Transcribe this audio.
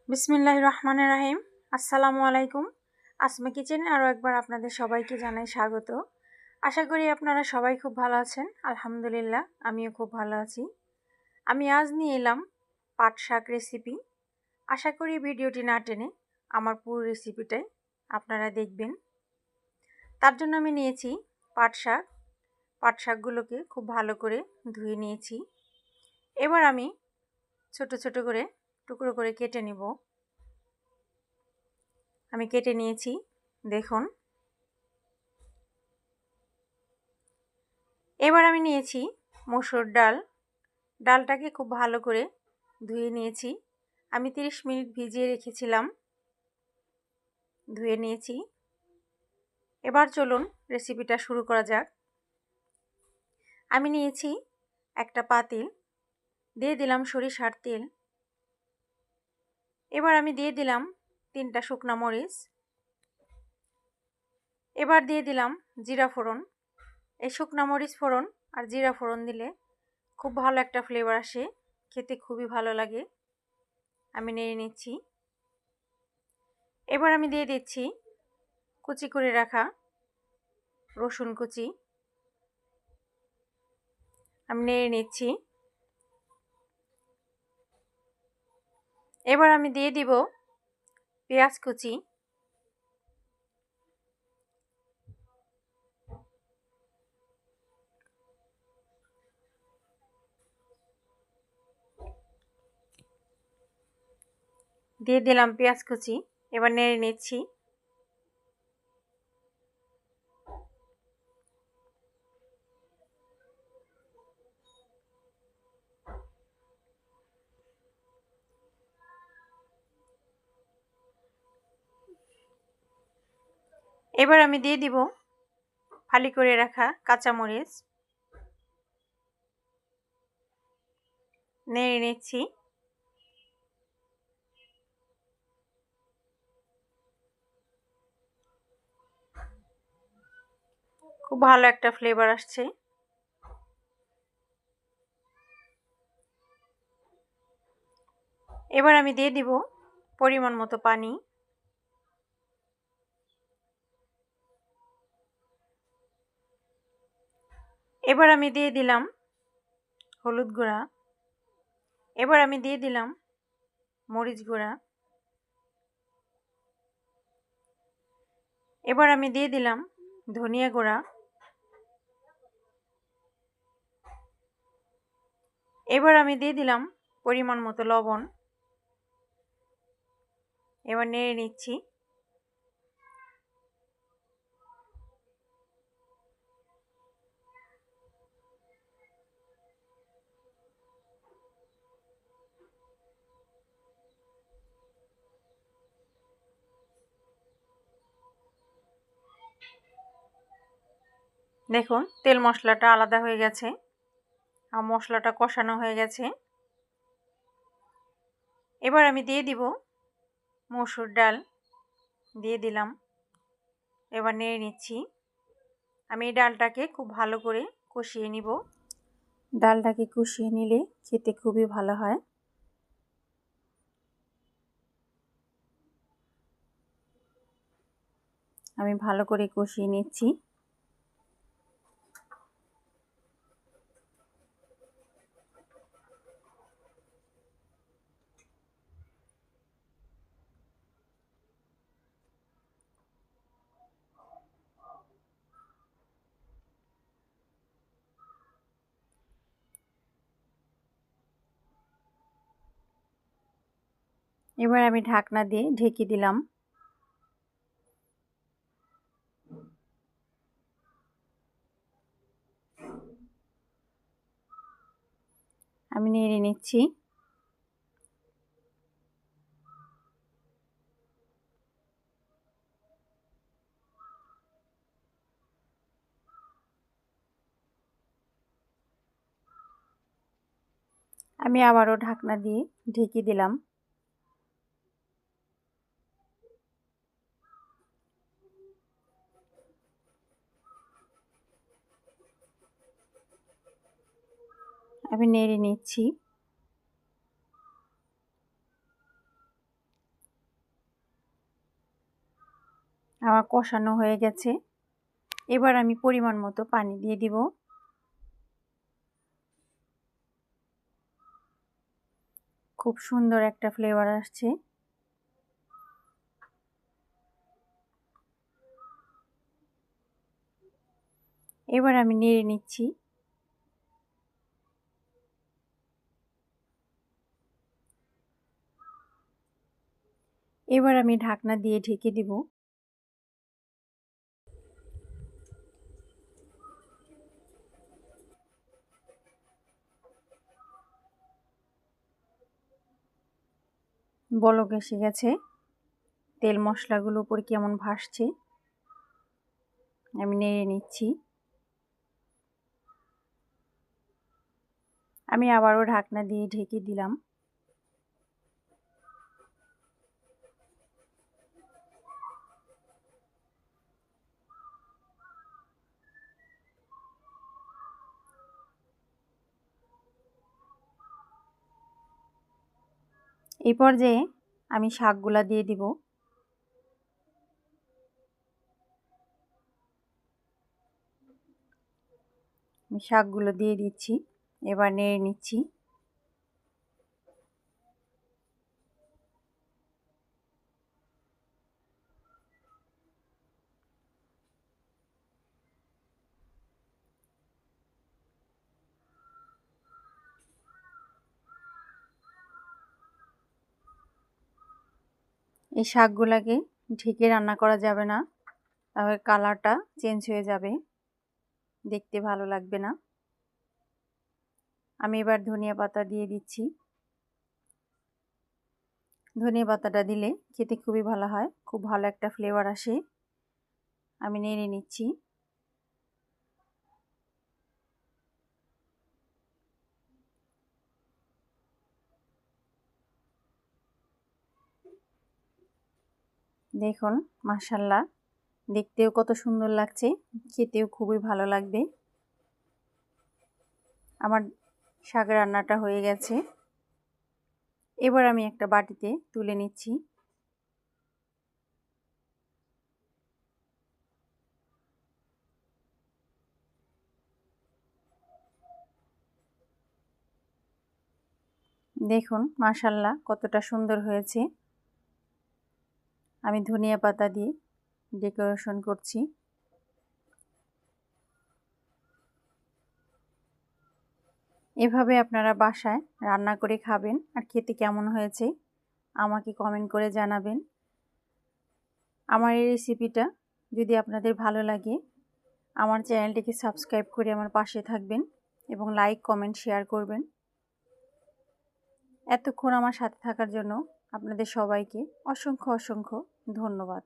বিসমিল্লাহির রহমানির রহিম। আসসালামু আলাইকুম। আসমা কিচেনে আরও একবার আপনাদের সবাইকে জানাই স্বাগত। আশা করি আপনারা সবাই খুব ভালো আছেন। আলহামদুলিল্লাহ, আমিও খুব ভালো আছি। আমি আজ নিয়ে এলাম পাট শাক রেসিপি। আশা করি ভিডিওটি না টেনে আমার পুরো রেসিপিটাই আপনারা দেখবেন। তার জন্য আমি নিয়েছি পাট শাক। পাট শাকগুলোকে খুব ভালো করে ধুয়ে নিয়েছি। এবার আমি ছোট ছোট করে টুকরো করে কেটে নেব। আমি কেটে নিয়েছি, দেখুন। এবার আমি নিয়েছি মসুর ডাল। ডালটাকে খুব ভালো করে ধুয়ে নিয়েছি। আমি 30 মিনিট ভিজিয়ে রেখেছিলাম, ধুয়ে নিয়েছি। এবার চলুন রেসিপিটা শুরু করা যাক। আমি নিয়েছি একটা পাতিল, দিয়ে দিলাম সরিষার তেল। এবার আমি দিয়ে দিলাম 3টা শুকনা মরিচ। এবার দিয়ে দিলাম জিরা ফোড়ন। এই শুকনা মরিচ ফোড়ন আর জিরা ফোড়ন দিলে খুব ভালো একটা ফ্লেভার আসে, খেতে খুবই ভালো লাগে। আমি নেড়ে নিচ্ছি। এবার আমি দিয়ে দিচ্ছি কুচি করে রাখা রসুন কুচি। আমি নেড়ে নিচ্ছি। এবার আমি দিয়ে দিব পেঁয়াজ কুচি। দিয়ে দিলাম পেঁয়াজ কুচি। এবার নেড়ে নিচ্ছি। এবার আমি দিয়ে দিব ফালি করে রাখা কাঁচামরিচ। নেড়ে নিচ্ছি। খুব ভালো একটা ফ্লেভার আসছে। এবার আমি দিয়ে দিব পরিমাণ মতো পানি। এবার আমি দিয়ে দিলাম হলুদ গুঁড়া। এবার আমি দিয়ে দিলাম মরিচ গুঁড়া। এবার আমি দিয়ে দিলাম ধনিয়া গুঁড়া। এবার আমি দিয়ে দিলাম পরিমাণ মতো লবণ। এবার নেড়ে নিচ্ছি। দেখুন তেল মশলাটা আলাদা হয়ে গেছে আর মশলাটা কষানো হয়ে গেছে। এবার আমি দিয়ে দিব মসুর ডাল, দিয়ে দিলাম। এবার নেড়ে নিচ্ছি। আমি এই ডালটাকে খুব ভালো করে কষিয়ে নিব। ডালটাকে কষিয়ে নিলে খেতে খুবই ভালো হয়। আমি ভালো করে কষিয়ে নিচ্ছি। এবার আমি ঢাকনা দিয়ে ঢেকে দিলাম। আমি নেড়ে নিচ্ছি। আমি আবারও ঢাকনা দিয়ে ঢেকে দিলাম। আমি নেড়ে নিচ্ছি। আমার কষানো হয়ে গেছে। এবার আমি পরিমাণ মতো পানি দিয়ে দিব। খুব সুন্দর একটা ফ্লেভার আসছে। এবার আমি নেড়ে নিচ্ছি। এবার আমি ঢাকনা দিয়ে ঢেকে দিব। বলক এসে গেছে। তেল মশলাগুলো উপরে কেমন ভাসছে। আমি নেড়ে নিচ্ছি। আমি আবারও ঢাকনা দিয়ে ঢেকে দিলাম। এই পর্যায়ে আমি শাকগুলা দিয়ে দিব। আমি শাকগুলো দিয়ে দিচ্ছি। এবার নেড়ে নিচ্ছি। এই শাকগুলাকে ঢেকে রান্না করা যাবে না, তাহলে কালারটা চেঞ্জ হয়ে যাবে, দেখতে ভালো লাগবে না। আমি এবার ধনিয়া পাতা দিয়ে দিচ্ছি। ধনিয়া পাতাটা দিলে খেতে খুবই ভালো হয়, খুব ভালো একটা ফ্লেভার আসে। আমি নেড়ে নিচ্ছি। দেখুন, মাশাআল্লাহ, দেখতেও কত সুন্দর লাগছে, খেতেও খুবই ভালো লাগবে। আমার শাক রান্নাটা হয়ে গেছে। এবার আমি একটা বাটিতে তুলে নিচ্ছি। দেখুন, মাশাআল্লাহ, কতটা সুন্দর হয়েছে। আমি ধনিয়া পাতা দিয়ে ডেকোরেশন করছি। এভাবে আপনারা বাসায় রান্না করে খাবেন, আর খেতে কেমন হয়েছে আমাকে কমেন্ট করে জানাবেন। আমার এই রেসিপিটা যদি আপনাদের ভালো লাগে, আমার চ্যানেলটিকে সাবস্ক্রাইব করে আমার পাশে থাকবেন এবং লাইক, কমেন্ট, শেয়ার করবেন। এতক্ষণ আমার সাথে থাকার জন্য আপনাদের সবাইকে অসংখ্য অসংখ্য ধন্যবাদ।